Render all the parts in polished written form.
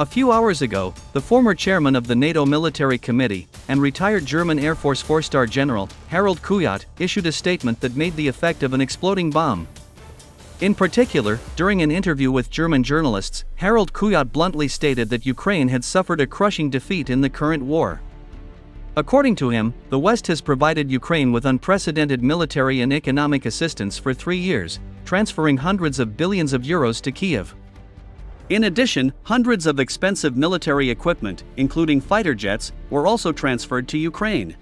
A few hours ago, the former chairman of the NATO Military Committee and retired German Air Force four-star general, Harald Kujat, issued a statement that made the effect of an exploding bomb. In particular, during an interview with German journalists, Harald Kujat bluntly stated that Ukraine had suffered a crushing defeat in the current war. According to him, the West has provided Ukraine with unprecedented military and economic assistance for 3 years, transferring hundreds of billions of euros to Kiev. In addition, hundreds of expensive military equipment, including fighter jets, were also transferred to Ukraine.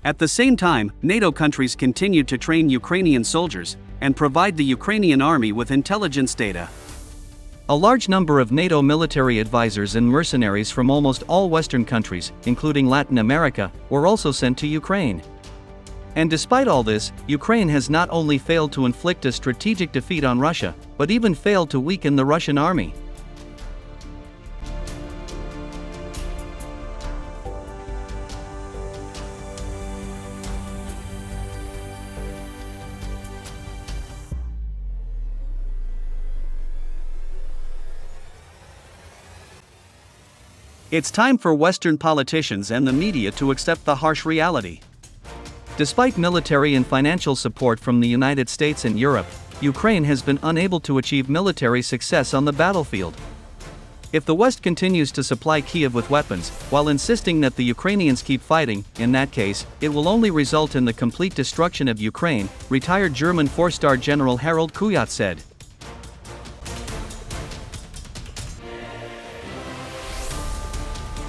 At the same time, NATO countries continued to train Ukrainian soldiers and provide the Ukrainian army with intelligence data. A large number of NATO military advisors and mercenaries from almost all Western countries, including Latin America, were also sent to Ukraine. And despite all this, Ukraine has not only failed to inflict a strategic defeat on Russia, but even failed to weaken the Russian army. It's time for Western politicians and the media to accept the harsh reality. Despite military and financial support from the United States and Europe, Ukraine has been unable to achieve military success on the battlefield. If the West continues to supply Kiev with weapons, while insisting that the Ukrainians keep fighting, in that case, it will only result in the complete destruction of Ukraine, retired German four-star general Harald Kujat said.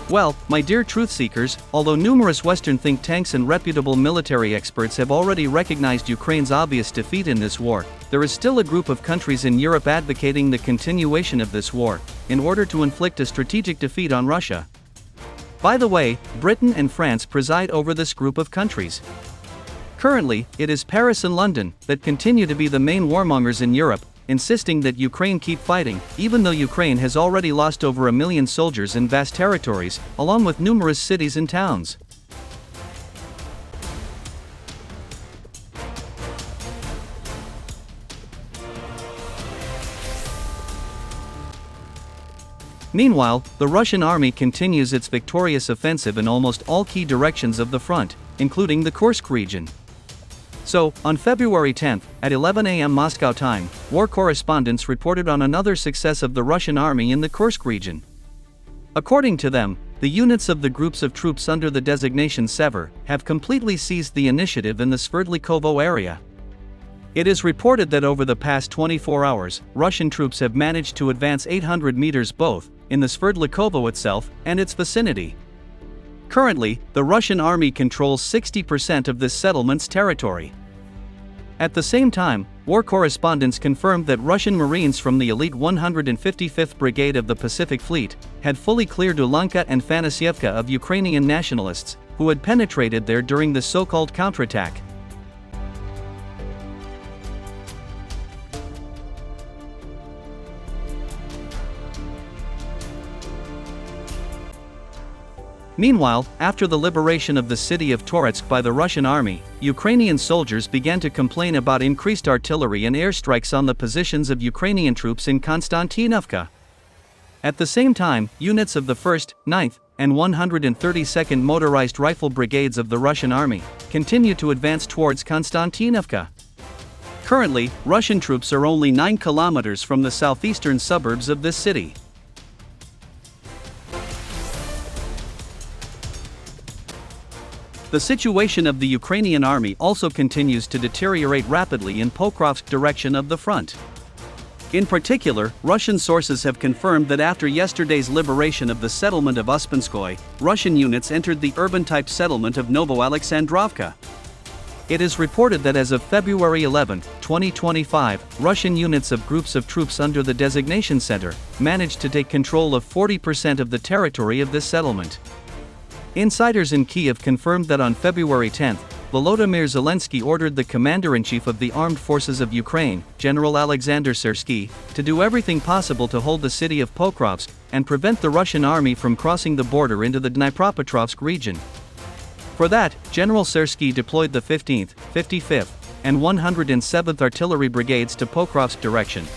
Well, my dear truth-seekers, although numerous Western think tanks and reputable military experts have already recognized Ukraine's obvious defeat in this war, there is still a group of countries in Europe advocating the continuation of this war, in order to inflict a strategic defeat on Russia. By the way, Britain and France preside over this group of countries. Currently, it is Paris and London that continue to be the main warmongers in Europe, insisting that Ukraine keep fighting, even though Ukraine has already lost over 1 million soldiers in vast territories, along with numerous cities and towns. Meanwhile, the Russian army continues its victorious offensive in almost all key directions of the front, including the Kursk region. So, on February 10, at 11 a.m. Moscow time, war correspondents reported on another success of the Russian army in the Kursk region. According to them, the units of the groups of troops under the designation Sever have completely seized the initiative in the Sverdlikovo area. It is reported that over the past 24 hours, Russian troops have managed to advance 800 meters both in the Sverdlikovo itself and its vicinity. Currently, the Russian army controls 60% of this settlement's territory. At the same time, war correspondents confirmed that Russian Marines from the elite 155th Brigade of the Pacific Fleet had fully cleared Ulanka and Fanasyevka of Ukrainian nationalists, who had penetrated there during the so-called counterattack. Meanwhile, after the liberation of the city of Toretsk by the Russian army, Ukrainian soldiers began to complain about increased artillery and airstrikes on the positions of Ukrainian troops in Konstantinovka. At the same time, units of the 1st, 9th, and 132nd Motorized Rifle Brigades of the Russian army continue to advance towards Konstantinovka. Currently, Russian troops are only 9 kilometers from the southeastern suburbs of this city. The situation of the Ukrainian army also continues to deteriorate rapidly in Pokrovsk direction of the front. In particular, Russian sources have confirmed that after yesterday's liberation of the settlement of Uspenskoye, Russian units entered the urban-type settlement of Novoalexandrovka. It is reported that as of February 11, 2025, Russian units of groups of troops under the designation center managed to take control of 40% of the territory of this settlement. Insiders in Kiev confirmed that on February 10, Volodymyr Zelensky ordered the commander-in-chief of the armed forces of Ukraine, General Alexander Syrsky, to do everything possible to hold the city of Pokrovsk and prevent the Russian army from crossing the border into the Dnipropetrovsk region. For that, General Syrsky deployed the 15th, 55th, and 107th Artillery Brigades to Pokrovsk direction.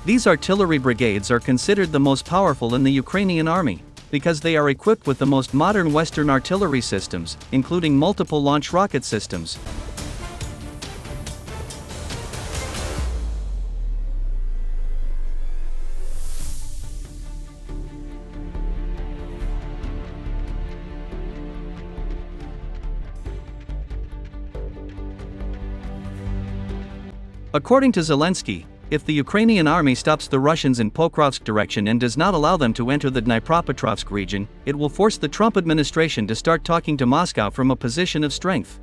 These artillery brigades are considered the most powerful in the Ukrainian army, because they are equipped with the most modern Western artillery systems, including multiple launch rocket systems. According to Zelensky, if the Ukrainian army stops the Russians in Pokrovsk direction and does not allow them to enter the Dnipropetrovsk region, it will force the Trump administration to start talking to Moscow from a position of strength.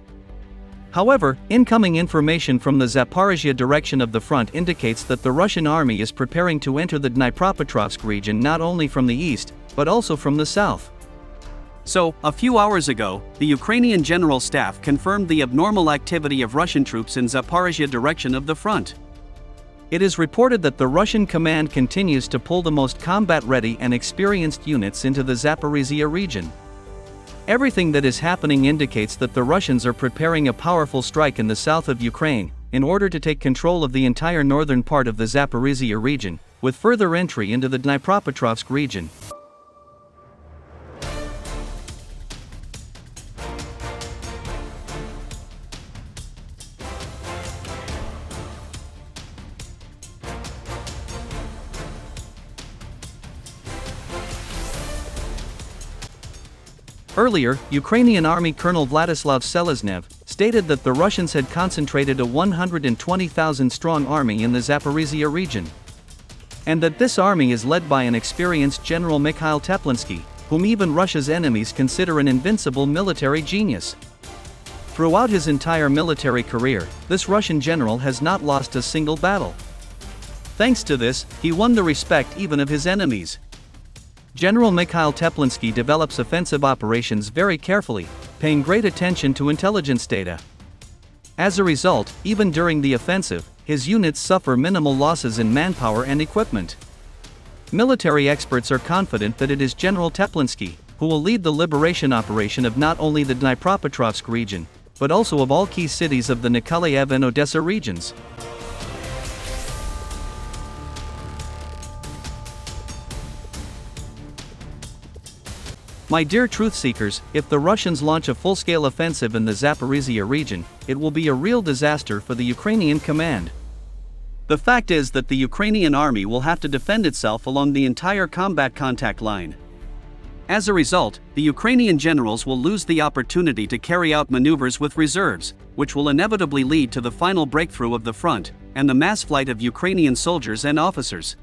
However, incoming information from the Zaporizhzhia direction of the front indicates that the Russian army is preparing to enter the Dnipropetrovsk region not only from the east, but also from the south. So, a few hours ago, the Ukrainian General Staff confirmed the abnormal activity of Russian troops in Zaporizhzhia direction of the front. It is reported that the Russian command continues to pull the most combat-ready and experienced units into the Zaporizhzhia region. Everything that is happening indicates that the Russians are preparing a powerful strike in the south of Ukraine, in order to take control of the entire northern part of the Zaporizhzhia region, with further entry into the Dnipropetrovsk region. Earlier, Ukrainian Army Colonel Vladislav Seleznev stated that the Russians had concentrated a 120,000-strong army in the Zaporizhzhia region, and that this army is led by an experienced General Mikhail Teplinsky, whom even Russia's enemies consider an invincible military genius. Throughout his entire military career, this Russian general has not lost a single battle. Thanks to this, he won the respect even of his enemies. General Mikhail Teplinsky develops offensive operations very carefully, paying great attention to intelligence data. As a result, even during the offensive, his units suffer minimal losses in manpower and equipment. Military experts are confident that it is General Teplinsky who will lead the liberation operation of not only the Dnipropetrovsk region, but also of all key cities of the Nikolaev and Odessa regions. My dear truth seekers, if the Russians launch a full-scale offensive in the Zaporizhzhia region, it will be a real disaster for the Ukrainian command. The fact is that the Ukrainian army will have to defend itself along the entire combat contact line. As a result, the Ukrainian generals will lose the opportunity to carry out maneuvers with reserves, which will inevitably lead to the final breakthrough of the front, and the mass flight of Ukrainian soldiers and officers.